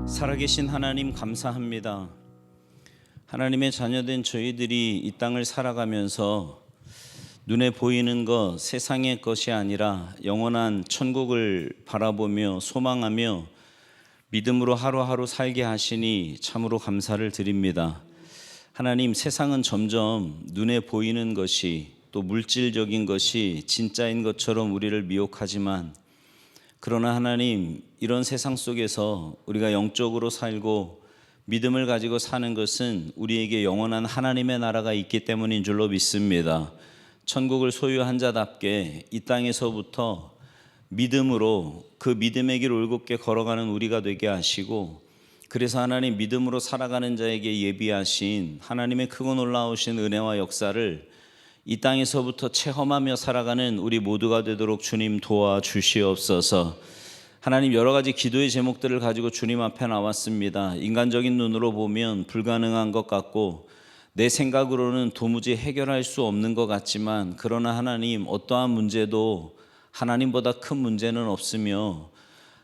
살아계신 하나님 감사합니다. 하나님의 자녀된 저희들이 이 땅을 살아가면서 눈에 보이는 것, 세상의 것이 아니라 영원한 천국을 바라보며 소망하며 믿음으로 하루하루 살게 하시니 참으로 감사를 드립니다. 하나님, 세상은 점점 눈에 보이는 것이 또 물질적인 것이 진짜인 것처럼 우리를 미혹하지만, 그러나 하나님, 이런 세상 속에서 우리가 영적으로 살고 믿음을 가지고 사는 것은 우리에게 영원한 하나님의 나라가 있기 때문인 줄로 믿습니다. 천국을 소유한 자답게 이 땅에서부터 믿음으로 그 믿음의 길 올곧게 걸어가는 우리가 되게 하시고, 그래서 하나님, 믿음으로 살아가는 자에게 예비하신 하나님의 크고 놀라우신 은혜와 역사를 이 땅에서부터 체험하며 살아가는 우리 모두가 되도록 주님 도와주시옵소서. 하나님, 여러 가지 기도의 제목들을 가지고 주님 앞에 나왔습니다. 인간적인 눈으로 보면 불가능한 것 같고 내 생각으로는 도무지 해결할 수 없는 것 같지만, 그러나 하나님, 어떠한 문제도 하나님보다 큰 문제는 없으며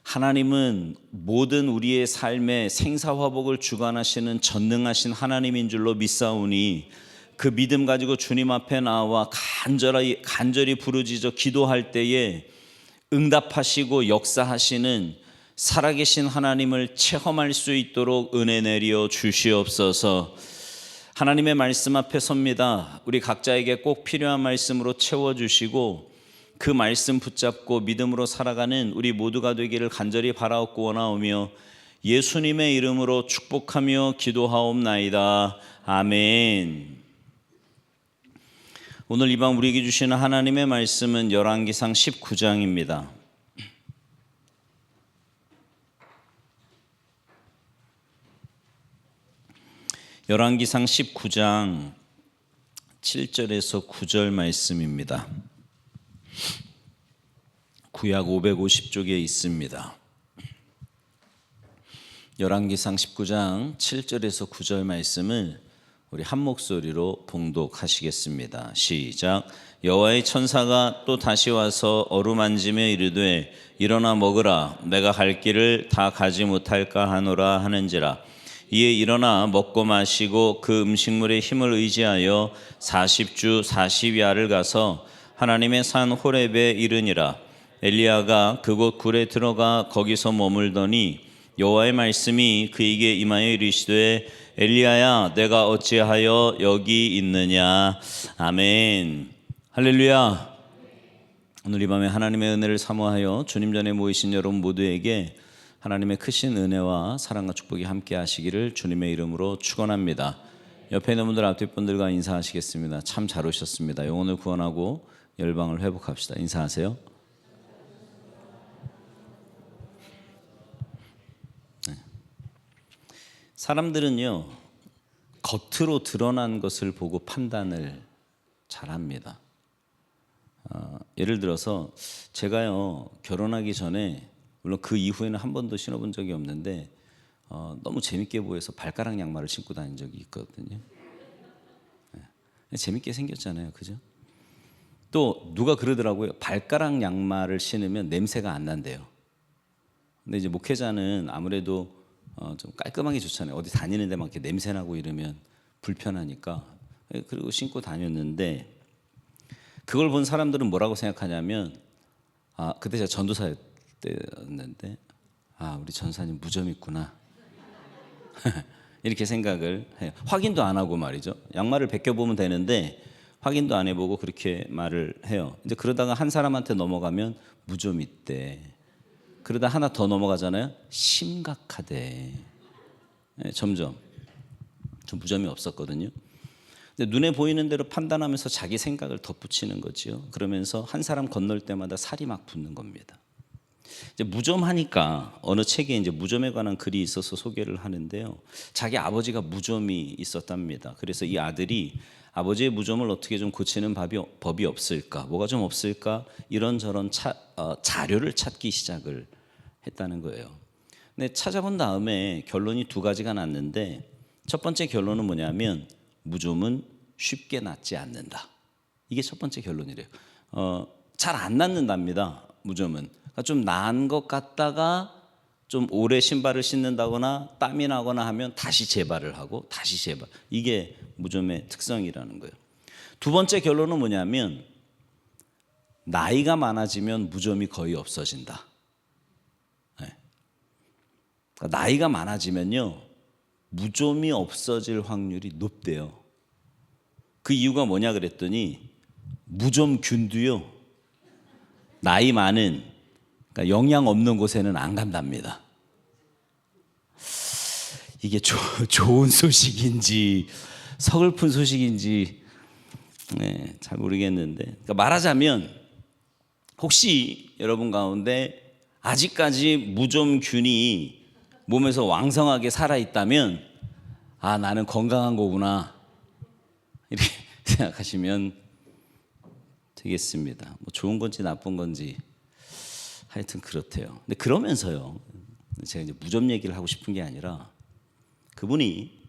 하나님은 모든 우리의 삶의 생사화복을 주관하시는 전능하신 하나님인 줄로 믿사오니, 그 믿음 가지고 주님 앞에 나와 간절히 부르짖어 기도할 때에 응답하시고 역사하시는 살아계신 하나님을 체험할 수 있도록 은혜 내려 주시옵소서. 하나님의 말씀 앞에 섭니다. 우리 각자에게 꼭 필요한 말씀으로 채워주시고 그 말씀 붙잡고 믿음으로 살아가는 우리 모두가 되기를 간절히 바라옵고 원하오며 예수님의 이름으로 축복하며 기도하옵나이다. 아멘. 오늘 이 밤 우리에게 주시는 하나님의 말씀은 열왕기상 19장입니다. 열왕기상 19장 7절에서 9절 말씀입니다. 구약 550쪽에 있습니다. 열왕기상 19장 7절에서 9절 말씀을 우리 한 목소리로 봉독하시겠습니다. 시작. 여호와의 천사가 또 다시 와서 어루만지며 이르되 일어나 먹으라. 내가 갈 길을 다 가지 못할까 하노라 하는지라. 이에 일어나 먹고 마시고 그 음식물의 힘을 의지하여 40주 40야를 가서 하나님의 산 호렙에 이르니라. 엘리야가 그곳 굴에 들어가 거기서 머물더니 여호와의 말씀이 그에게 임하여 이르시되 엘리야야, 내가 어찌하여 여기 있느냐. 아멘. 할렐루야. 오늘 이 밤에 하나님의 은혜를 사모하여 주님 전에 모이신 여러분 모두에게 하나님의 크신 은혜와 사랑과 축복이 함께 하시기를 주님의 이름으로 축원합니다. 옆에 있는 분들, 앞뒤 분들과 인사하시겠습니다. 참 잘 오셨습니다. 영혼을 구원하고 열방을 회복합시다. 인사하세요. 사람들은요, 겉으로 드러난 것을 보고 판단을 잘합니다. 예를 들어서 제가요, 결혼하기 전에, 물론 그 이후에는 한 번도 신어본 적이 없는데 너무 재밌게 보여서 발가락 양말을 신고 다닌 적이 있거든요. 재밌게 생겼잖아요, 그죠? 또 누가 그러더라고요. 발가락 양말을 신으면 냄새가 안 난대요. 근데 이제 목회자는 아무래도 좀 깔끔하게 좋잖아요. 어디 다니는데 막 이렇게 냄새 나고 이러면 불편하니까. 그리고 신고 다녔는데, 그걸 본 사람들은 뭐라고 생각하냐면, 그때 제가 전도사 때였는데, 우리 전사님 무좀 있구나. 이렇게 생각을 해요. 확인도 안 하고 말이죠. 양말을 벗겨보면 되는데 확인도 안 해보고 그렇게 말을 해요. 이제 그러다가 한 사람한테 넘어가면 무좀 있대. 그러다 하나 더 넘어가잖아요. 심각하대. 점점 좀 무좀이 없었거든요. 근데 눈에 보이는 대로 판단하면서 자기 생각을 덧붙이는 거지요. 그러면서 한 사람 건널 때마다 살이 막 붙는 겁니다. 이제 무좀하니까 어느 책에 이제 무좀에 관한 글이 있어서 소개를 하는데요. 자기 아버지가 무좀이 있었답니다. 그래서 이 아들이 아버지의 무좀을 어떻게 좀 고치는 법이 없을까, 뭐가 좀 없을까, 이런저런 자료를 찾기 시작을 했다는 거예요. 근데 찾아본 다음에 결론이 두 가지가 났는데, 첫 번째 결론은 뭐냐면 무좀은 쉽게 낫지 않는다. 이게 첫 번째 결론이래요. 잘 안 낫는답니다, 무좀은. 그러니까 좀 나은 것 같다가 좀 오래 신발을 신는다거나 땀이 나거나 하면 다시 재발을 하고 다시 재발. 이게 무좀의 특성이라는 거예요. 두 번째 결론은 뭐냐면 나이가 많아지면 무좀이 거의 없어진다. 네. 그러니까 나이가 많아지면요 무좀이 없어질 확률이 높대요. 그 이유가 뭐냐 그랬더니 무좀균도요 나이 많은 그러니까 영양 없는 곳에는 안 간답니다. 이게 좋은 소식인지 서글픈 소식인지 잘 모르겠는데, 그러니까 말하자면 혹시 여러분 가운데 아직까지 무좀균이 몸에서 왕성하게 살아있다면 아 나는 건강한 거구나 이렇게 생각하시면 되겠습니다. 뭐 좋은 건지 나쁜 건지 하여튼 그렇대요. 근데 그러면서요 제가 이제 무좀 얘기를 하고 싶은 게 아니라 그분이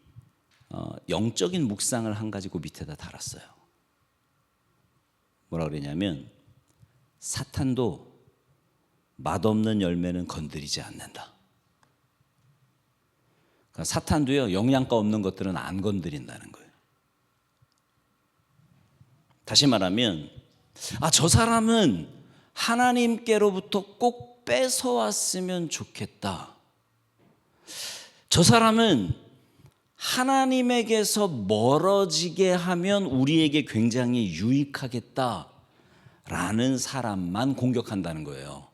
영적인 묵상을 한 가지 그 밑에다 달았어요. 뭐라 그러냐면 사탄도 맛없는 열매는 건드리지 않는다. 그러니까 사탄도요 영양가 없는 것들은 안 건드린다는 거예요. 다시 말하면 저 사람은 하나님께로부터 꼭 뺏어왔으면 좋겠다. 저 사람은 하나님에게서 멀어지게 하면 우리에게 굉장히 유익하겠다라는 사람만 공격한다는 거예요.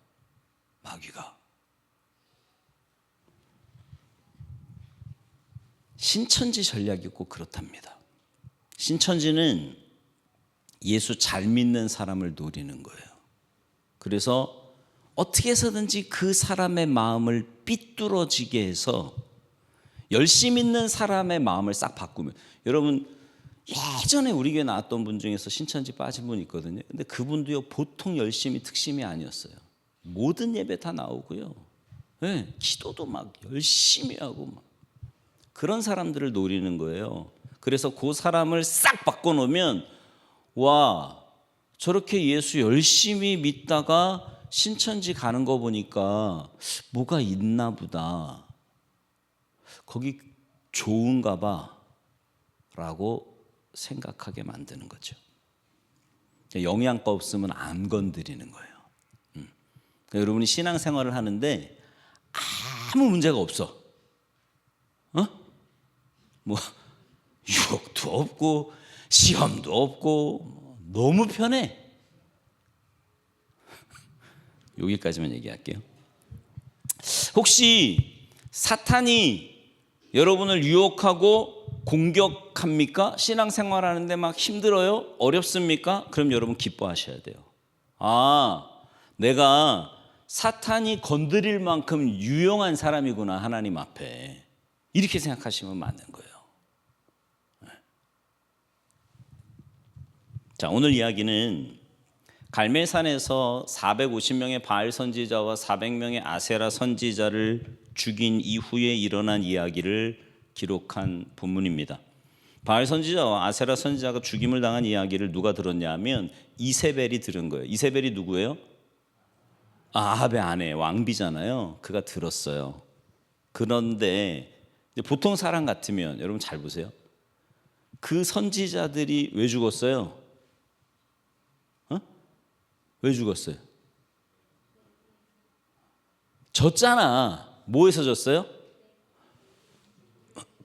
마귀가. 신천지 전략이 꼭 그렇답니다. 신천지는 예수 잘 믿는 사람을 노리는 거예요. 그래서 어떻게 해서든지 그 사람의 마음을 삐뚤어지게 해서 열심히 있는 사람의 마음을 싹 바꾸면, 여러분 예전에 우리 교회 나왔던 분 중에서 신천지 빠진 분 있거든요. 근데 그분도요 보통 열심히 특심이 아니었어요. 모든 예배 다 나오고요. 네, 기도도 막 열심히 하고 막 그런 사람들을 노리는 거예요. 그래서 그 사람을 싹 바꿔놓으면 와 저렇게 예수 열심히 믿다가 신천지 가는 거 보니까 뭐가 있나 보다. 거기 좋은가 봐 라고 생각하게 만드는 거죠. 영양가 없으면 안 건드리는 거예요. 그러니까 여러분이 신앙생활을 하는데 아무 문제가 없어. 뭐 유혹도 없고 시험도 없고 너무 편해. 여기까지만 얘기할게요. 혹시 사탄이 여러분을 유혹하고 공격합니까? 신앙생활 하는데 막 힘들어요? 어렵습니까? 그럼 여러분 기뻐하셔야 돼요. 내가 사탄이 건드릴 만큼 유용한 사람이구나 하나님 앞에. 이렇게 생각하시면 맞는 거예요. 자, 오늘 이야기는 갈멜산에서 450명의 바알 선지자와 400명의 아세라 선지자를 죽인 이후에 일어난 이야기를 기록한 본문입니다. 바알 선지자와 아세라 선지자가 죽임을 당한 이야기를 누가 들었냐면 이세벨이 들은 거예요. 이세벨이 누구예요? 아합의 아내, 왕비잖아요. 그가 들었어요. 그런데 보통 사람 같으면 여러분 잘 보세요. 그 선지자들이 왜 죽었어요? 왜 죽었어요? 졌잖아. 뭐에서 졌어요?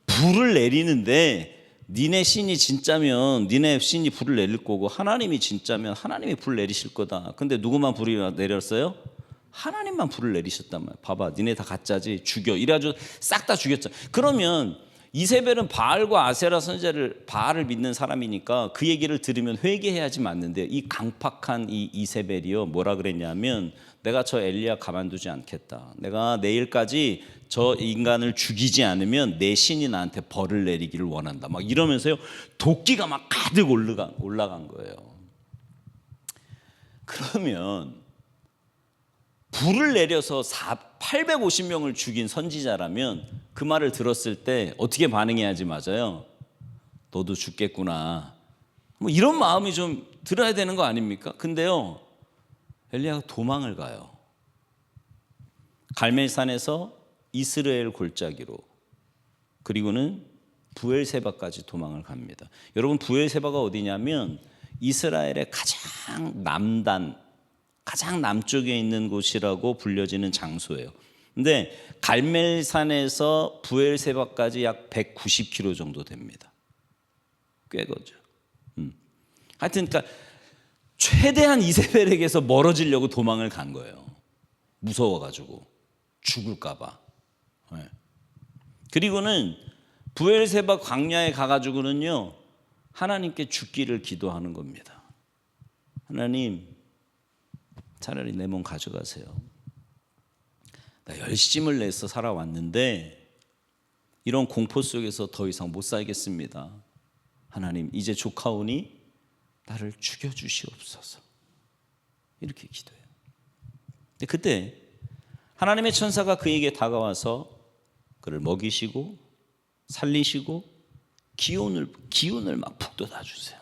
불을 내리는데 니네 신이 진짜면 니네 신이 불을 내릴 거고 하나님이 진짜면 하나님이 불 내리실 거다. 근데 누구만 불이 내렸어요? 하나님만 불을 내리셨단 말이야. 봐봐, 니네 다 가짜지, 죽여. 이래가지고 싹 다 죽였잖아. 그러면 이세벨은 바알과 아세라 선지자를 바알을 믿는 사람이니까 그 얘기를 들으면 회개해야지 맞는데 이 강팍한 이 이세벨이요 뭐라 그랬냐면 내가 저 엘리야 가만두지 않겠다. 내가 내일까지 저 인간을 죽이지 않으면 내 신이 나한테 벌을 내리기를 원한다. 막 이러면서요 도끼가 막 가득 올라간 거예요. 그러면 불을 내려서 850명을 죽인 선지자라면 그 말을 들었을 때 어떻게 반응해야지 맞아요? 너도 죽겠구나. 뭐 이런 마음이 좀 들어야 되는 거 아닙니까? 근데요 엘리야가 도망을 가요. 갈멜산에서 이스라엘 골짜기로, 그리고는 부엘세바까지 도망을 갑니다. 여러분, 부엘세바가 어디냐면 이스라엘의 가장 남단, 가장 남쪽에 있는 곳이라고 불려지는 장소예요. 근데 갈멜산에서 부엘세바까지 약 190km 정도 됩니다. 꽤 거죠. 하여튼 그러니까 최대한 이세벨에게서 멀어지려고 도망을 간 거예요. 무서워가지고 죽을까 봐. 네. 그리고는 부엘세바 광야에 가가지고는요, 하나님께 죽기를 기도하는 겁니다. 하나님, 차라리 내 몸 가져가세요. 나 열심을 내서 살아왔는데 이런 공포 속에서 더 이상 못 살겠습니다. 하나님, 이제 조카오니 나를 죽여주시옵소서. 이렇게 기도해요. 근데 그때 하나님의 천사가 그에게 다가와서 그를 먹이시고 살리시고 기운을 막 북돋아 주세요.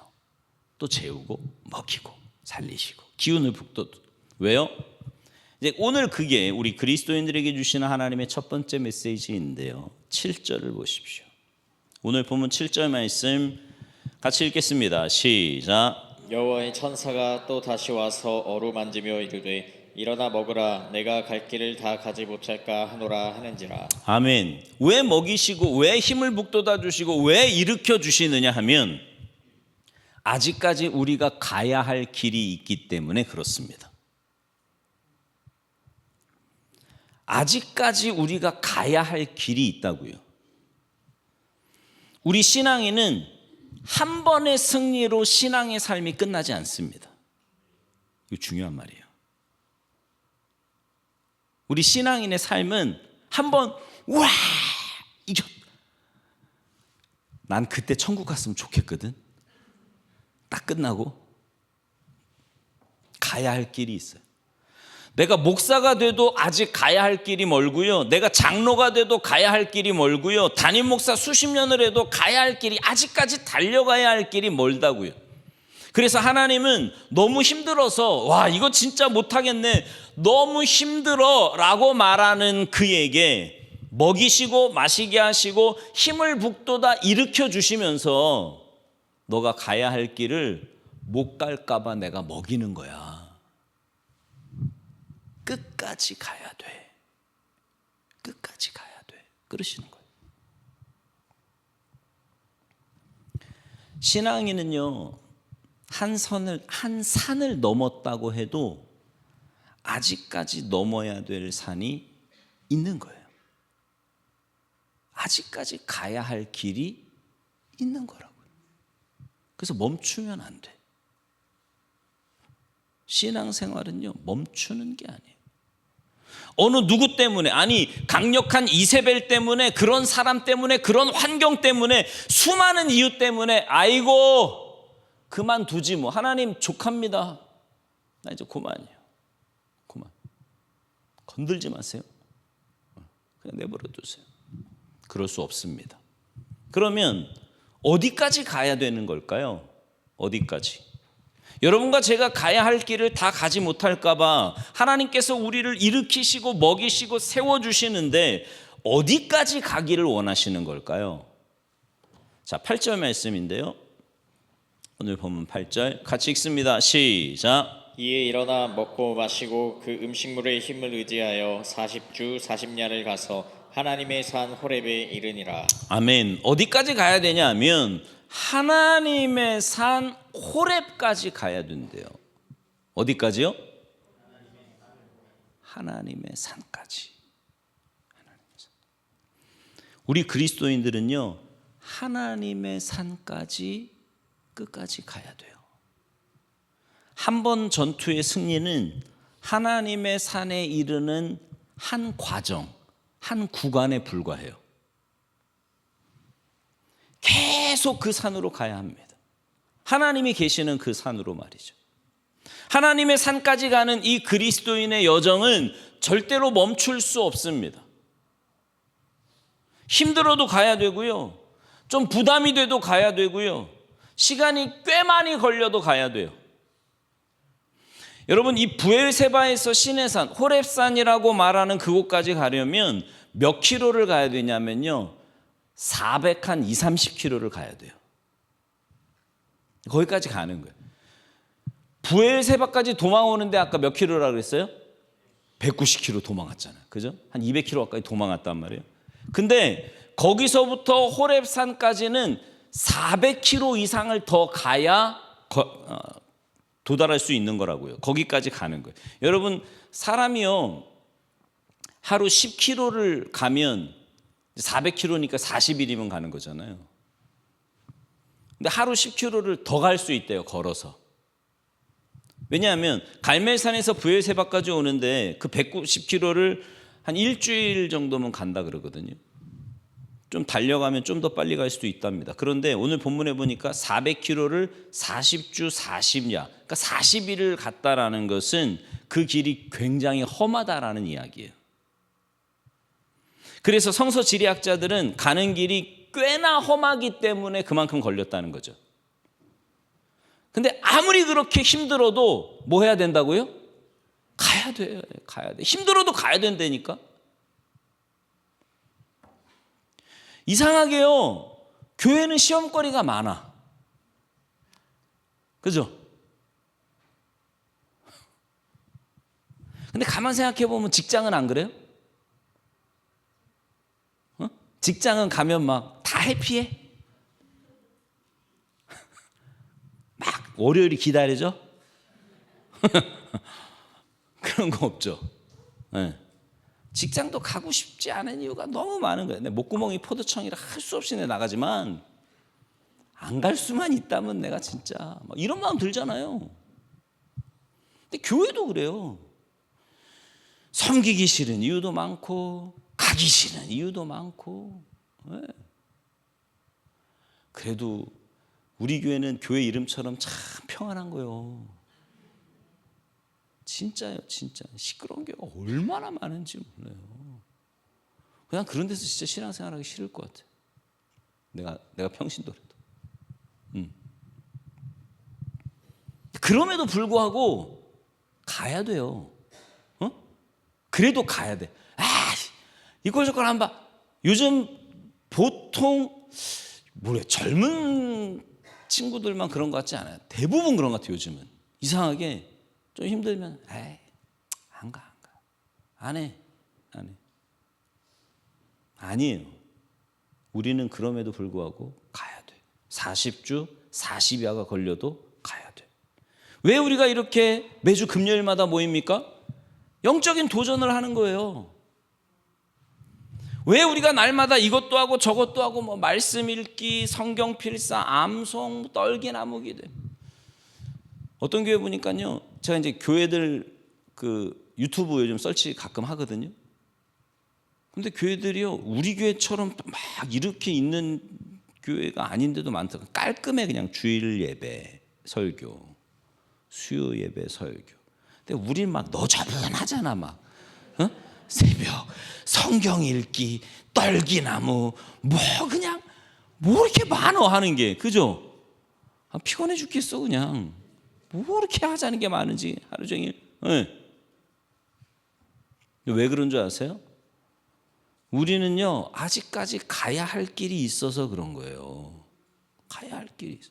또 재우고 먹이고 살리시고 기운을 북돋아. 왜요? 이제 오늘 그게 우리 그리스도인들에게 주시는 하나님의 첫 번째 메시지인데요. 7절을 보십시오. 오늘 본문 7절 말씀 같이 읽겠습니다. 시작. 여호와의 천사가 또 다시 와서 어루만지며 이르되 일어나 먹으라 내가 갈 길을 다 가지 못할까 하노라 하는지라. 아멘. 왜 먹이시고 왜 힘을 북돋아 주시고 왜 일으켜 주시느냐 하면 아직까지 우리가 가야 할 길이 있기 때문에 그렇습니다. 아직까지 우리가 가야 할 길이 있다고요. 우리 신앙에는 한 번의 승리로 신앙의 삶이 끝나지 않습니다. 이거 중요한 말이에요. 우리 신앙인의 삶은 한 번 와 이겨, 난 그때 천국 갔으면 좋겠거든. 딱 끝나고 가야 할 길이 있어요. 내가 목사가 돼도 아직 가야 할 길이 멀고요. 내가 장로가 돼도 가야 할 길이 멀고요. 담임 목사 수십 년을 해도 가야 할 길이, 아직까지 달려가야 할 길이 멀다고요. 그래서 하나님은 너무 힘들어서 와 이거 진짜 못하겠네, 너무 힘들어 라고 말하는 그에게 먹이시고 마시게 하시고 힘을 북돋아 일으켜 주시면서 너가 가야 할 길을 못 갈까 봐 내가 먹이는 거야. 끝까지 가야 돼. 끝까지 가야 돼. 그러시는 거예요. 신앙인은요, 한 산을 넘었다고 해도 아직까지 넘어야 될 산이 있는 거예요. 아직까지 가야 할 길이 있는 거라고요. 그래서 멈추면 안 돼. 신앙생활은요, 멈추는 게 아니에요. 어느 누구 때문에, 아니 강력한 이세벨 때문에, 그런 사람 때문에, 그런 환경 때문에, 수많은 이유 때문에 아이고 그만두지 뭐. 하나님 족합니다. 나 이제 그만이에요. 그만. 건들지 마세요. 그냥 내버려 두세요. 그럴 수 없습니다. 그러면 어디까지 가야 되는 걸까요? 어디까지? 여러분과 제가 가야 할 길을 다 가지 못할까 봐 하나님께서 우리를 일으키시고 먹이시고 세워주시는데 어디까지 가기를 원하시는 걸까요? 자, 8절 말씀인데요. 오늘 본문 8절 같이 읽습니다. 시작. 이에 일어나 먹고 마시고 그 음식물의 힘을 의지하여 40주 40야를 가서 하나님의 산 호렙에 이르니라. 아멘. 어디까지 가야 되냐 하면 하나님의 산 호렙까지 가야 된대요. 어디까지요? 하나님의 산까지. 우리 그리스도인들은요, 하나님의 산까지 끝까지 가야 돼요. 한 번 전투의 승리는 하나님의 산에 이르는 한 과정, 한 구간에 불과해요. 계속 그 산으로 가야 합니다. 하나님이 계시는 그 산으로 말이죠. 하나님의 산까지 가는 이 그리스도인의 여정은 절대로 멈출 수 없습니다. 힘들어도 가야 되고요. 좀 부담이 돼도 가야 되고요. 시간이 꽤 많이 걸려도 가야 돼요. 여러분, 이 부엘세바에서 시내산, 호렙산이라고 말하는 그곳까지 가려면 몇 킬로를 가야 되냐면요, 400한 2, 30킬로를 가야 돼요. 거기까지 가는 거예요. 부엘세바까지 도망오는데 아까 몇 킬로라고 그랬어요? 190킬로 도망갔잖아요. 그죠? 한 200킬로 가까이 도망갔단 말이에요. 근데 거기서부터 호렙산까지는 400킬로 이상을 더 가야 도달할 수 있는 거라고요. 거기까지 가는 거예요. 여러분, 사람이요, 하루 10킬로를 가면 400킬로니까 40일이면 가는 거잖아요. 근데 하루 10킬로를 더 갈 수 있대요, 걸어서. 왜냐하면 갈멜산에서 부엘세바까지 오는데 그 190킬로를 한 일주일 정도면 간다 그러거든요. 좀 달려가면 좀 더 빨리 갈 수도 있답니다. 그런데 오늘 본문에 보니까 400킬로를 40주 40야, 그러니까 40일을 갔다라는 것은 그 길이 굉장히 험하다라는 이야기예요. 그래서 성서 지리학자들은 가는 길이 꽤나 험하기 때문에 그만큼 걸렸다는 거죠. 근데 아무리 그렇게 힘들어도 뭐 해야 된다고요? 가야 돼요. 가야 돼. 힘들어도 가야 된다니까. 이상하게요, 교회는 시험거리가 많아. 그죠? 근데 가만 생각해 보면 직장은 안 그래요? 직장은 가면 막 다 해피해? 막 월요일이 기다려져? 그런 거 없죠. 네. 직장도 가고 싶지 않은 이유가 너무 많은 거예요. 내 목구멍이 포도청이라 할 수 없이 내 나가지만 안 갈 수만 있다면 내가 진짜 막 이런 마음 들잖아요. 근데 교회도 그래요. 섬기기 싫은 이유도 많고 가기 싫은 이유도 많고. 네. 그래도 우리 교회는 교회 이름처럼 참 평안한 거예요. 진짜요, 진짜. 시끄러운 교회가 얼마나 많은지 몰라요. 그냥 그런 데서 진짜 신앙생활하기 싫을 것 같아요. 내가 평신도라도. 그럼에도 불구하고 가야 돼요. 그래도 가야 돼. 이걸 저걸 안 봐. 요즘 보통 젊은 친구들만 그런 것 같지 않아요. 대부분 그런 것 같아요. 요즘은 이상하게 좀 힘들면 안 해. 아니에요. 우리는 그럼에도 불구하고 가야 돼. 40주 40야가 걸려도 가야 돼. 왜 우리가 이렇게 매주 금요일마다 모입니까? 영적인 도전을 하는 거예요. 왜 우리가 날마다 이것도 하고 저것도 하고 뭐 말씀 읽기, 성경 필사, 암송, 떨기 나무기 돼. 어떤 교회 보니까요, 제가 이제 교회들 그 유튜브 요즘 설치 가끔 하거든요. 근데 교회들이요, 우리 교회처럼 막 이렇게 있는 교회가 아닌데도 많다. 깔끔해. 그냥 주일 예배, 설교, 수요 예배, 설교. 근데 우리 막 너저분하잖아. 막 새벽 성경 읽기, 떨기 나무, 그냥 이렇게 많어 하는 게, 그죠? 피곤해 죽겠어. 그냥 뭐 이렇게 하자는 게 많은지 하루 종일. 네. 왜 그런 줄 아세요? 우리는요, 아직까지 가야 할 길이 있어서 그런 거예요. 가야 할 길이 있어.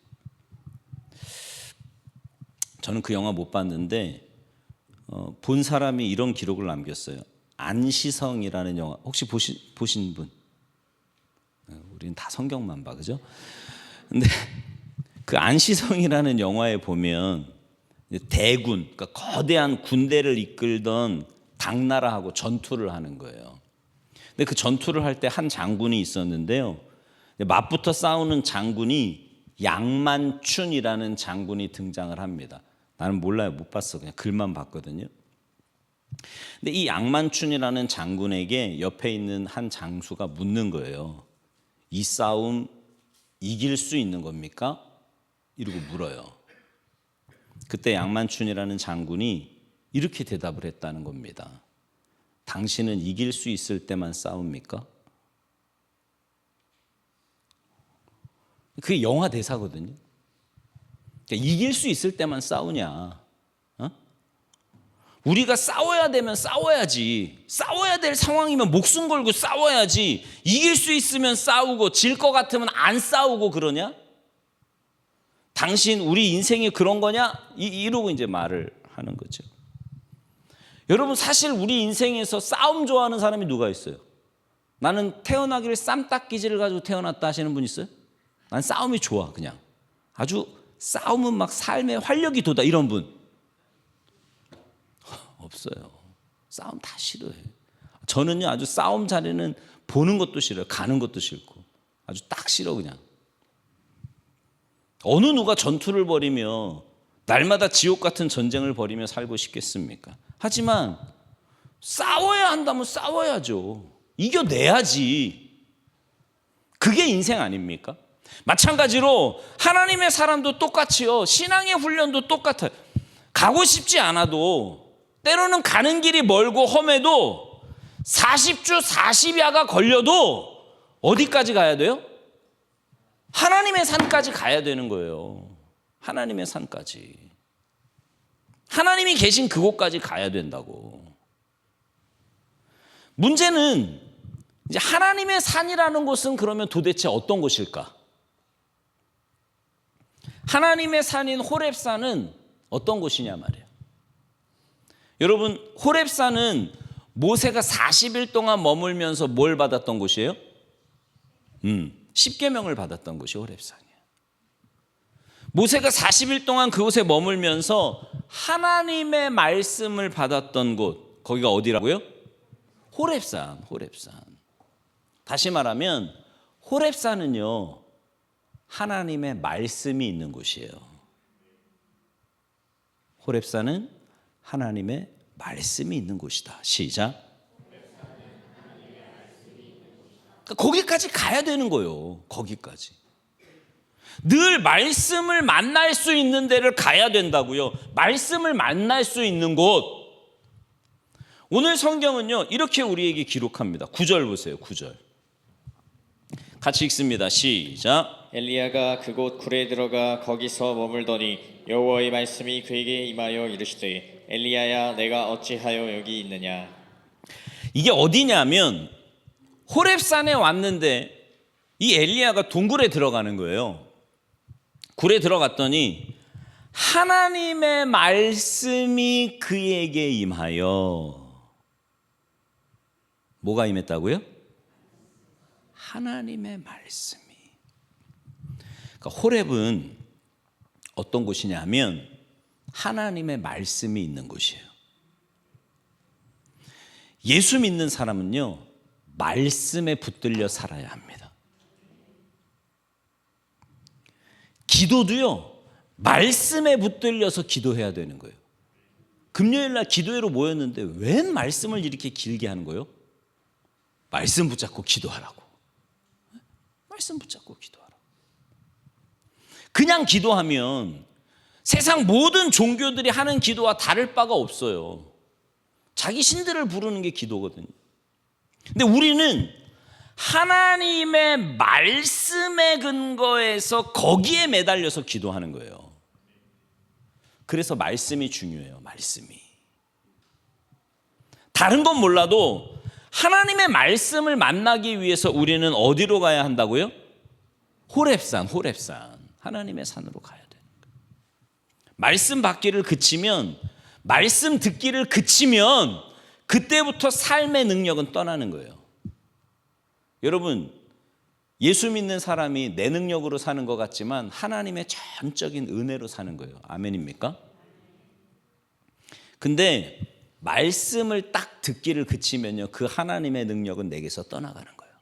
저는 그 영화 못 봤는데 본 사람이 이런 기록을 남겼어요. 안시성이라는 영화 혹시 보신 분? 우리는 다 성경만 봐, 그죠? 근데 그 안시성이라는 영화에 보면 대군, 그러니까 거대한 군대를 이끌던 당나라하고 전투를 하는 거예요. 근데 그 전투를 할 때 한 장군이 있었는데요. 맞붙어 싸우는 장군이 양만춘이라는 장군이 등장을 합니다. 나는 몰라요. 못 봤어. 그냥 글만 봤거든요. 근데 이 양만춘이라는 장군에게 옆에 있는 한 장수가 묻는 거예요. 이 싸움 이길 수 있는 겁니까? 이러고 물어요. 그때 양만춘이라는 장군이 이렇게 대답을 했다는 겁니다. 당신은 이길 수 있을 때만 싸웁니까? 그게 영화 대사거든요. 그러니까 이길 수 있을 때만 싸우냐? 우리가 싸워야 되면 싸워야지. 싸워야 될 상황이면 목숨 걸고 싸워야지. 이길 수 있으면 싸우고 질 것 같으면 안 싸우고 그러냐? 당신 우리 인생이 그런 거냐? 이러고 이제 말을 하는 거죠. 여러분, 사실 우리 인생에서 싸움 좋아하는 사람이 누가 있어요? 나는 태어나기를 쌈딱기질을 가지고 태어났다 하시는 분 있어요? 난 싸움이 좋아. 그냥 아주 싸움은 막 삶의 활력이 돋아, 이런 분 없어요. 싸움 다 싫어해. 저는요, 아주 싸움 자리는 보는 것도 싫어요. 가는 것도 싫고 아주 딱 싫어. 그냥 어느 누가 전투를 벌이며 날마다 지옥 같은 전쟁을 벌이며 살고 싶겠습니까? 하지만 싸워야 한다면 싸워야죠. 이겨내야지. 그게 인생 아닙니까? 마찬가지로 하나님의 사람도 똑같이요. 신앙의 훈련도 똑같아요. 가고 싶지 않아도, 때로는 가는 길이 멀고 험해도 40주 40야가 걸려도 어디까지 가야 돼요? 하나님의 산까지 가야 되는 거예요. 하나님의 산까지. 하나님이 계신 그곳까지 가야 된다고. 문제는 이제 하나님의 산이라는 곳은 그러면 도대체 어떤 곳일까? 하나님의 산인 호렙산은 어떤 곳이냐 말이에요. 여러분, 호렙산은 모세가 40일 동안 머물면서 뭘 받았던 곳이에요? 10계명을 받았던 곳이 호렙산이에요. 모세가 40일 동안 그곳에 머물면서 하나님의 말씀을 받았던 곳, 거기가 어디라고요? 호렙산, 호렙산. 다시 말하면 호렙산은요, 하나님의 말씀이 있는 곳이에요. 호렙산은 하나님의 말씀이 있는 곳이다. 시작. 거기까지 가야 되는 거예요. 거기까지. 늘 말씀을 만날 수 있는 데를 가야 된다고요. 말씀을 만날 수 있는 곳. 오늘 성경은요, 이렇게 우리에게 기록합니다. 9절 보세요. 9절. 같이 읽습니다. 시작. 엘리야가 그곳 굴에 들어가 거기서 머물더니 여호와의 말씀이 그에게 임하여 이르시되 엘리야야, 내가 어찌하여 여기 있느냐. 이게 어디냐면 호렙산에 왔는데 이 엘리야가 동굴에 들어가는 거예요. 굴에 들어갔더니 하나님의 말씀이 그에게 임하여. 뭐가 임했다고요? 하나님의 말씀이. 그러니까 호렙은 어떤 곳이냐면 하나님의 말씀이 있는 곳이에요. 예수 믿는 사람은요, 말씀에 붙들려 살아야 합니다. 기도도요, 말씀에 붙들려서 기도해야 되는 거예요. 금요일 날 기도회로 모였는데 웬 말씀을 이렇게 길게 하는 거예요? 말씀 붙잡고 기도하라고. 말씀 붙잡고 기도하라고. 그냥 기도하면 세상 모든 종교들이 하는 기도와 다를 바가 없어요. 자기 신들을 부르는 게 기도거든요. 근데 우리는 하나님의 말씀에 근거해서 거기에 매달려서 기도하는 거예요. 그래서 말씀이 중요해요. 말씀이. 다른 건 몰라도 하나님의 말씀을 만나기 위해서 우리는 어디로 가야 한다고요? 호렙산, 호렙산. 하나님의 산으로 가야 돼요. 말씀 받기를 그치면, 말씀 듣기를 그치면 그때부터 삶의 능력은 떠나는 거예요. 여러분, 예수 믿는 사람이 내 능력으로 사는 것 같지만 하나님의 전적인 은혜로 사는 거예요. 아멘입니까? 근데 말씀을 딱 듣기를 그치면요, 그 하나님의 능력은 내게서 떠나가는 거예요.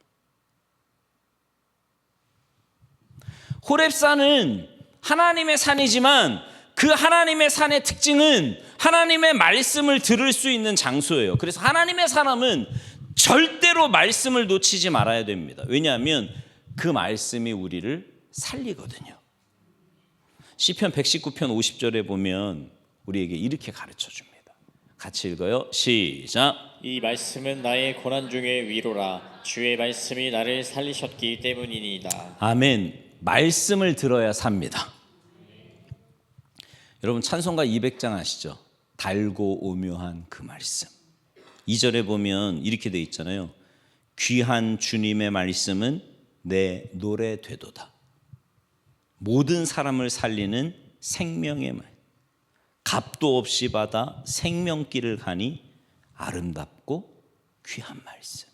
호렙산은 하나님의 산이지만 그 하나님의 산의 특징은 하나님의 말씀을 들을 수 있는 장소예요. 그래서 하나님의 사람은 절대로 말씀을 놓치지 말아야 됩니다. 왜냐하면 그 말씀이 우리를 살리거든요. 시편 119편 50절에 보면 우리에게 이렇게 가르쳐 줍니다. 같이 읽어요. 시작. 이 말씀은 나의 고난 중에 위로라. 주의 말씀이 나를 살리셨기 때문이니이다. 아멘. 말씀을 들어야 삽니다. 여러분, 찬송가 200장 아시죠? 달고 오묘한 그 말씀. 2절에 보면 이렇게 돼 있잖아요. 귀한 주님의 말씀은 내 노래 되도다. 모든 사람을 살리는 생명의 말. 값도 없이 받아 생명길을 가니 아름답고 귀한 말씀.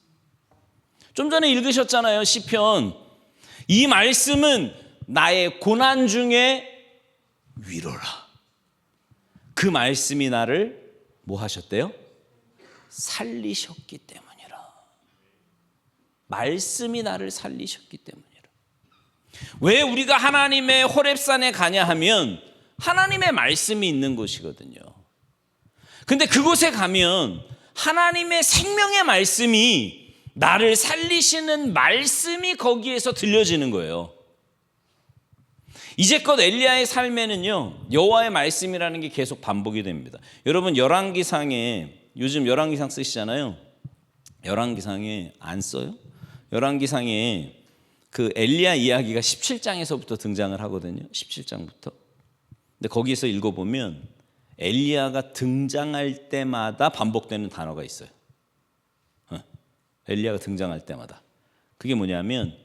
좀 전에 읽으셨잖아요. 시편. 이 말씀은 나의 고난 중에 위로라. 그 말씀이 나를 뭐 하셨대요? 살리셨기 때문이라. 말씀이 나를 살리셨기 때문이라. 왜 우리가 하나님의 호렙산에 가냐 하면 하나님의 말씀이 있는 곳이거든요. 근데 그곳에 가면 하나님의 생명의 말씀이, 나를 살리시는 말씀이 거기에서 들려지는 거예요. 이제껏 엘리야의 삶에는요, 여호와의 말씀이라는 게 계속 반복이 됩니다. 여러분 열왕기상에, 요즘 열왕기상 쓰시잖아요. 열왕기상에 안 써요? 열왕기상에 그 엘리야 이야기가 17장에서부터 등장을 하거든요. 17장부터. 근데 거기에서 읽어보면 엘리야가 등장할 때마다 반복되는 단어가 있어요. 엘리야가 등장할 때마다. 그게 뭐냐면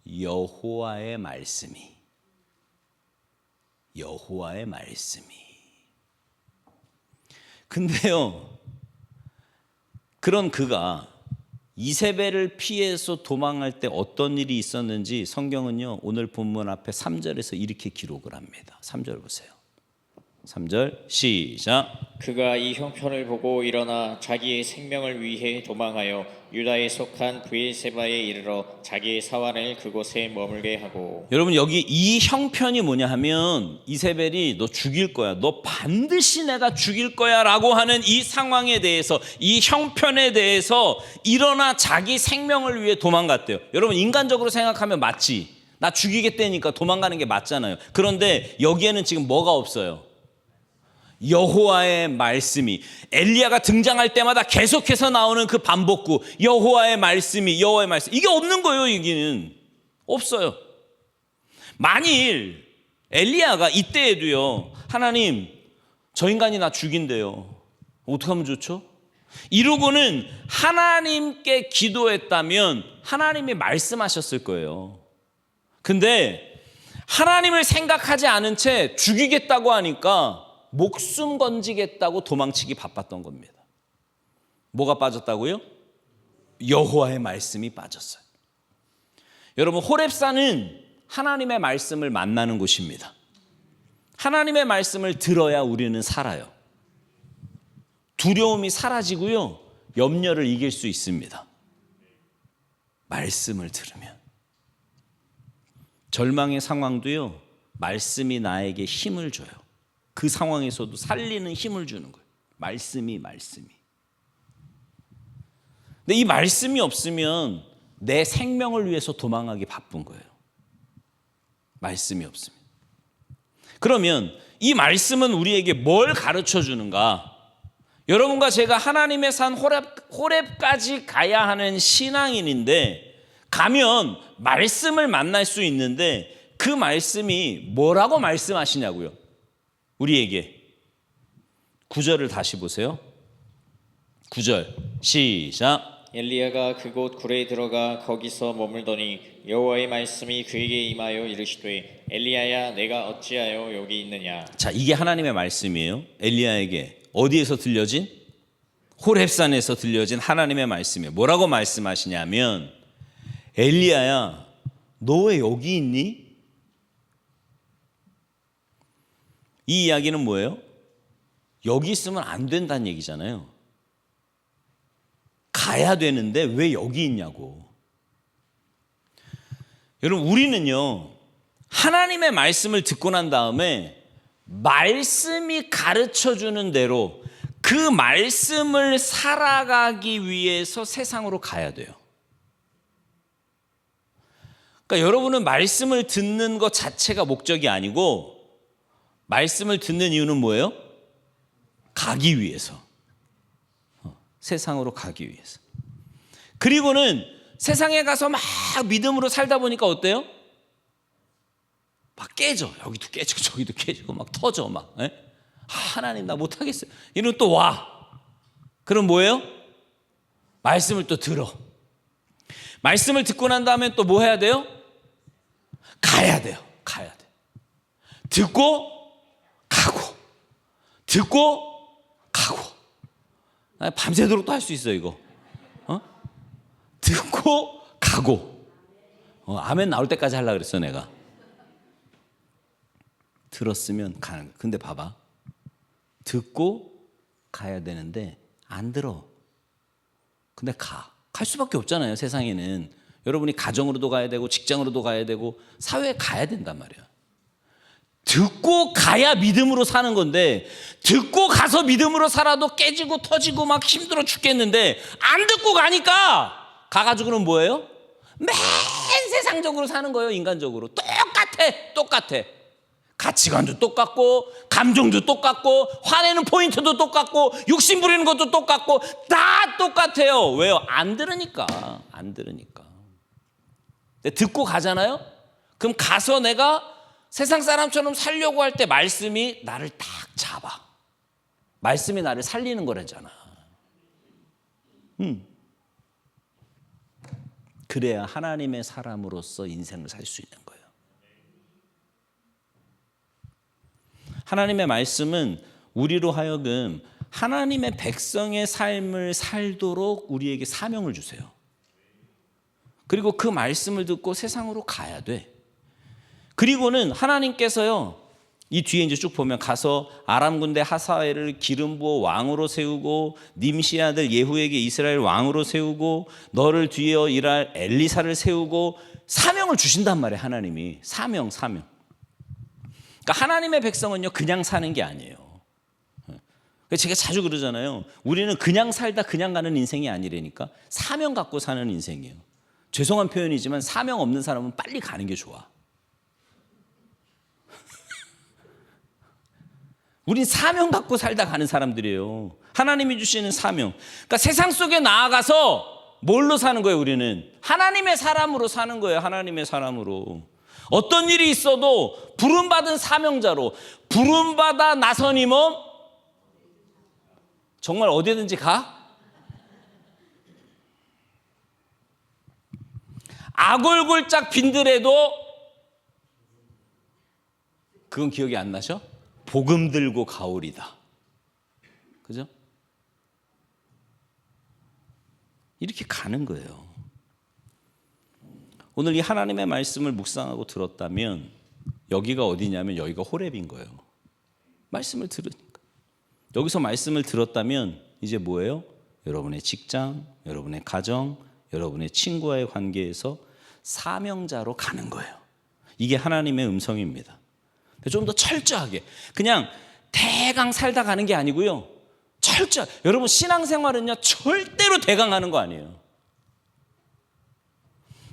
여호와의 말씀이. 여호와의 말씀이. 근데요, 그런 그가 이세벨을 피해서 도망할 때 어떤 일이 있었는지 성경은요, 오늘 본문 앞에 3절에서 이렇게 기록을 합니다. 3절 보세요. 3절 시작. 그가 이 형편을 보고 일어나 자기의 생명을 위해 도망하여 유다에 속한 브엘세바에 이르러 자기의 사환을 그곳에 머물게 하고. 여러분 여기 이 형편이 뭐냐 하면 이세벨이 너 죽일 거야, 너 반드시 내가 죽일 거야 라고 하는 이 상황에 대해서, 이 형편에 대해서 일어나 자기 생명을 위해 도망갔대요. 여러분 인간적으로 생각하면 맞지, 나 죽이겠다니까 도망가는 게 맞잖아요. 그런데 여기에는 지금 뭐가 없어요? 여호와의 말씀이. 엘리야가 등장할 때마다 계속해서 나오는 그 반복구, 여호와의 말씀이, 여호와의 말씀, 이게 없는 거예요. 여기는 없어요. 만일 엘리야가 이때에도요, 하나님 저 인간이 나 죽인대요, 어떻게 하면 좋죠? 이러고는 하나님께 기도했다면 하나님이 말씀하셨을 거예요. 근데 하나님을 생각하지 않은 채 죽이겠다고 하니까 목숨 건지겠다고 도망치기 바빴던 겁니다. 뭐가 빠졌다고요? 여호와의 말씀이 빠졌어요. 여러분 호렙산은 하나님의 말씀을 만나는 곳입니다. 하나님의 말씀을 들어야 우리는 살아요. 두려움이 사라지고요, 염려를 이길 수 있습니다. 말씀을 들으면. 절망의 상황도요, 말씀이 나에게 힘을 줘요. 그 상황에서도 살리는 힘을 주는 거예요. 말씀이. 근데 이 말씀이 없으면 내 생명을 위해서 도망하기 바쁜 거예요. 말씀이 없으면. 그러면 이 말씀은 우리에게 뭘 가르쳐 주는가? 여러분과 제가 하나님의 산 호렙까지 가야 하는 신앙인인데, 가면 말씀을 만날 수 있는데 그 말씀이 뭐라고 말씀하시냐고요? 우리에게. 9절을 다시 보세요. 9절 시작. 엘리야가 그곳 굴에 들어가 거기서 머물더니 여호와의 말씀이 그에게 임하여 이르시되 엘리야야 내가 어찌하여 여기 있느냐. 자, 이게 하나님의 말씀이에요. 엘리야에게 어디에서 들려진? 호렙산에서 들려진 하나님의 말씀이에요. 뭐라고 말씀하시냐면, 엘리야야 너 왜 여기 있니? 이 이야기는 뭐예요? 여기 있으면 안 된다는 얘기잖아요. 가야 되는데 왜 여기 있냐고. 여러분 우리는요, 하나님의 말씀을 듣고 난 다음에 말씀이 가르쳐주는 대로 그 말씀을 살아가기 위해서 세상으로 가야 돼요. 그러니까 여러분은 말씀을 듣는 것 자체가 목적이 아니고, 말씀을 듣는 이유는 뭐예요? 가기 위해서. 세상으로 가기 위해서. 그리고는 세상에 가서 막 믿음으로 살다 보니까 어때요? 막 깨져. 여기도 깨지고 저기도 깨지고 막 터져 막. 하나님 나 못하겠어요. 이러면 또 와. 그럼 뭐예요? 말씀을 또 들어. 말씀을 듣고 난 다음에 또 뭐 해야 돼요? 가야 돼요. 가야 돼. 듣고 가고, 듣고 가고. 밤새도록 또 할 수 있어 이거. 듣고 가고. 아멘 나올 때까지 하려고 그랬어 내가. 들었으면 가는 거야. 근데 봐봐. 듣고 가야 되는데 안 들어. 근데 갈 수밖에 없잖아요. 세상에는 여러분이 가정으로도 가야 되고 직장으로도 가야 되고 사회에 가야 된단 말이야. 듣고 가야 믿음으로 사는 건데 듣고 가서 믿음으로 살아도 깨지고 터지고 막 힘들어 죽겠는데 안 듣고 가니까 가가지고는 뭐예요? 맨 세상적으로 사는 거예요. 인간적으로 똑같아. 가치관도 똑같고 감정도 똑같고 화내는 포인트도 똑같고 욕심 부리는 것도 똑같고 다 똑같아요. 왜요? 안 들으니까. 근데 듣고 가잖아요. 그럼 가서 내가 세상 사람처럼 살려고 할 때 말씀이 나를 딱 잡아. 말씀이 나를 살리는 거라잖아. 그래야 하나님의 사람으로서 인생을 살 수 있는 거예요. 하나님의 말씀은 우리로 하여금 하나님의 백성의 삶을 살도록 우리에게 사명을 주세요. 그리고 그 말씀을 듣고 세상으로 가야 돼. 그리고는 하나님께서요, 이 뒤에 이제 쭉 보면 가서 아람 군대 하사엘을 기름 부어 왕으로 세우고 님시 아들 예후에게 이스라엘 왕으로 세우고 너를 뒤이어 일할 엘리사를 세우고 사명을 주신단 말이에요. 하나님이 사명. 그러니까 하나님의 백성은요 그냥 사는 게 아니에요. 제가 자주 그러잖아요. 우리는 그냥 살다 그냥 가는 인생이 아니라니까 사명 갖고 사는 인생이에요. 죄송한 표현이지만 사명 없는 사람은 빨리 가는 게 좋아. 우린 사명 갖고 살다 가는 사람들이에요. 하나님이 주시는 사명. 그러니까 세상 속에 나아가서 뭘로 사는 거예요, 우리는? 하나님의 사람으로 사는 거예요, 하나님의 사람으로. 어떤 일이 있어도 부름받은 사명자로, 부름받아 나서님은 정말 어디든지 가? 아골골짝 빈들에도 그건 기억이 안 나셔? 복음 들고 가오리다. 그죠? 이렇게 가는 거예요. 오늘 이 하나님의 말씀을 묵상하고 들었다면 여기가 어디냐면 여기가 호렙인 거예요. 말씀을 들으니까. 여기서 말씀을 들었다면 이제 뭐예요? 여러분의 직장, 여러분의 가정, 여러분의 친구와의 관계에서 사명자로 가는 거예요. 이게 하나님의 음성입니다. 좀 더 철저하게 그냥 대강 살다 가는 게 아니고요. 여러분 신앙생활은요 절대로 대강 하는 거 아니에요.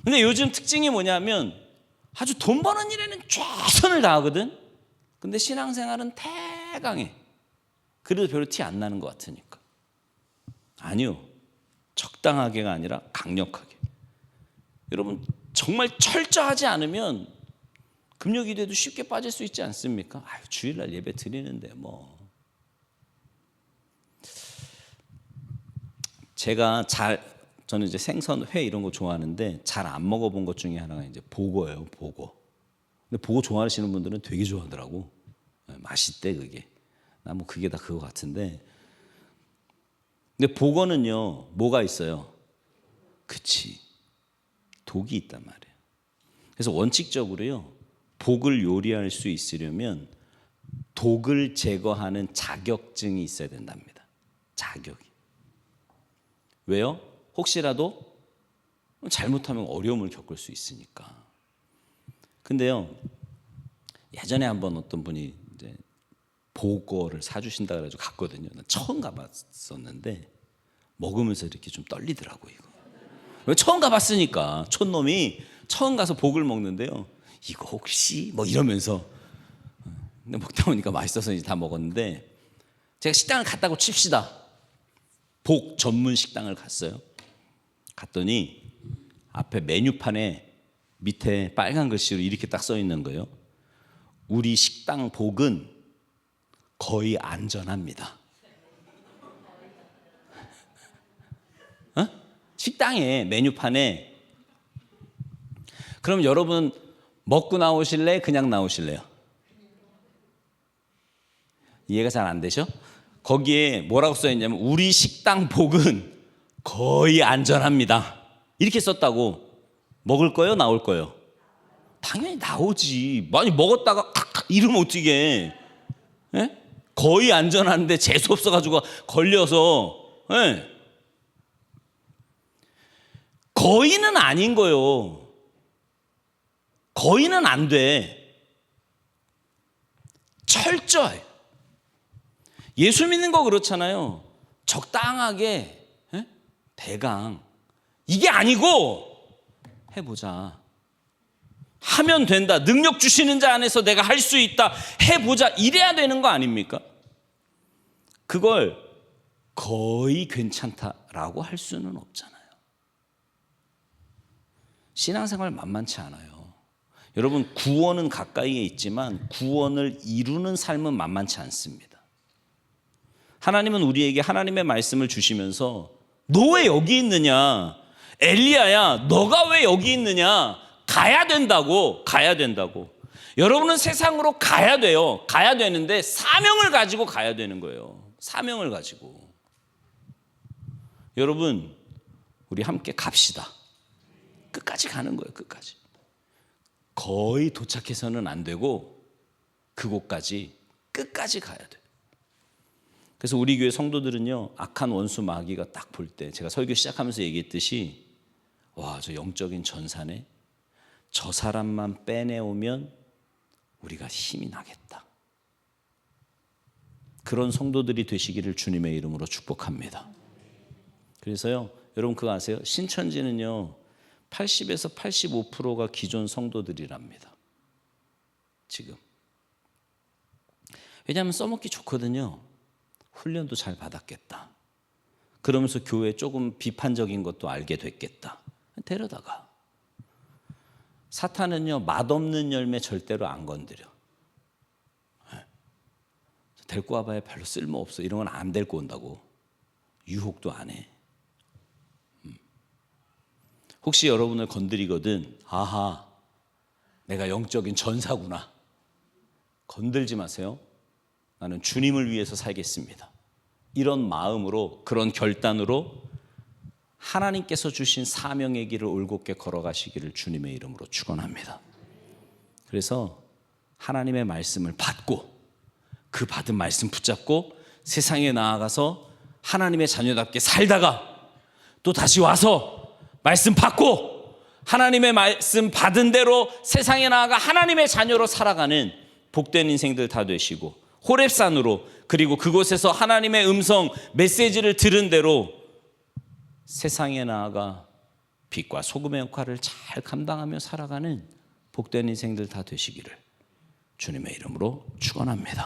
근데 요즘 특징이 뭐냐면 아주 돈 버는 일에는 최선을 다하거든. 근데 신앙생활은 대강해. 그래도 별로 티 안 나는 것 같으니까. 아니요. 적당하게가 아니라 강력하게. 여러분 정말 철저하지 않으면 금요기도에도 쉽게 빠질 수 있지 않습니까? 주일날 예배 드리는데 뭐. 저는 이제 생선, 회 이런 거 좋아하는데 잘 안 먹어본 것 중에 하나가 이제 보고예요, 보고. 근데 보고 좋아하시는 분들은 되게 좋아하더라고. 맛있대 그게. 나 뭐 그게 다 그거 같은데. 근데 보고는요, 뭐가 있어요? 그치. 독이 있단 말이에요. 그래서 원칙적으로요, 복을 요리할 수 있으려면 독을 제거하는 자격증이 있어야 된답니다. 자격이. 왜요? 혹시라도 잘못하면 어려움을 겪을 수 있으니까. 근데요, 예전에 한번 어떤 분이 이제 보고를 사주신다 그래가지고 갔거든요. 난 처음 가봤었는데 먹으면서 이렇게 좀 떨리더라고 이거. 왜 처음 가봤으니까 촌놈이 처음 가서 복을 먹는데요. 이거 혹시 뭐 이러면서 근데 먹다 보니까 맛있어서 이제 다 먹었는데 제가 식당을 갔다고 칩시다. 복 전문 식당을 갔어요. 갔더니 앞에 메뉴판에 밑에 빨간 글씨로 이렇게 딱 써 있는 거예요. 우리 식당 복은 거의 안전합니다. 식당에 메뉴판에 그럼 여러분 먹고 나오실래? 그냥 나오실래요? 이해가 잘 안 되죠? 거기에 뭐라고 써 있냐면 우리 식당 복은 거의 안전합니다. 이렇게 썼다고. 먹을 거예요? 나올 거예요? 당연히 나오지. 많이 먹었다가 이러면 어떻게 해? 거의 안전한데 재수 없어가지고 걸려서 거의는 아닌 거예요. 거의는 안 돼. 철저해. 예수 믿는 거 그렇잖아요. 적당하게 대강 이게 아니고 해보자. 하면 된다. 능력 주시는 자 안에서 내가 할 수 있다. 해보자. 이래야 되는 거 아닙니까? 그걸 거의 괜찮다라고 할 수는 없잖아요. 신앙생활 만만치 않아요. 여러분 구원은 가까이에 있지만 구원을 이루는 삶은 만만치 않습니다. 하나님은 우리에게 하나님의 말씀을 주시면서 너 왜 여기 있느냐? 엘리야야 너가 왜 여기 있느냐? 가야 된다고. 여러분은 세상으로 가야 돼요. 가야 되는데 사명을 가지고 가야 되는 거예요. 사명을 가지고. 여러분 우리 함께 갑시다. 끝까지 가는 거예요. 끝까지. 거의 도착해서는 안 되고 그곳까지 끝까지 가야 돼요. 그래서 우리 교회 성도들은요, 악한 원수 마귀가 딱 볼 때 제가 설교 시작하면서 얘기했듯이 와, 저 영적인 전산에 저 사람만 빼내오면 우리가 힘이 나겠다. 그런 성도들이 되시기를 주님의 이름으로 축복합니다. 그래서요, 여러분 그거 아세요? 신천지는요 80에서 85%가 기존 성도들이랍니다. 지금. 왜냐하면 써먹기 좋거든요. 훈련도 잘 받았겠다. 그러면서 교회 조금 비판적인 것도 알게 됐겠다. 데려다가. 사탄은요 맛없는 열매 절대로 안 건드려. 데리고 와봐야 별로 쓸모없어. 이런 건 안 데리고 온다고. 유혹도 안 해. 혹시 여러분을 건드리거든, 아하, 내가 영적인 전사구나. 건들지 마세요. 나는 주님을 위해서 살겠습니다. 이런 마음으로, 그런 결단으로 하나님께서 주신 사명의 길을 올곧게 걸어가시기를 주님의 이름으로 축원합니다. 그래서 하나님의 말씀을 받고 그 받은 말씀 붙잡고 세상에 나아가서 하나님의 자녀답게 살다가 또 다시 와서 말씀 받고 하나님의 말씀 받은 대로 세상에 나아가 하나님의 자녀로 살아가는 복된 인생들 다 되시고, 호렙산으로, 그리고 그곳에서 하나님의 음성 메시지를 들은 대로 세상에 나아가 빛과 소금의 역할을 잘 감당하며 살아가는 복된 인생들 다 되시기를 주님의 이름으로 축원합니다.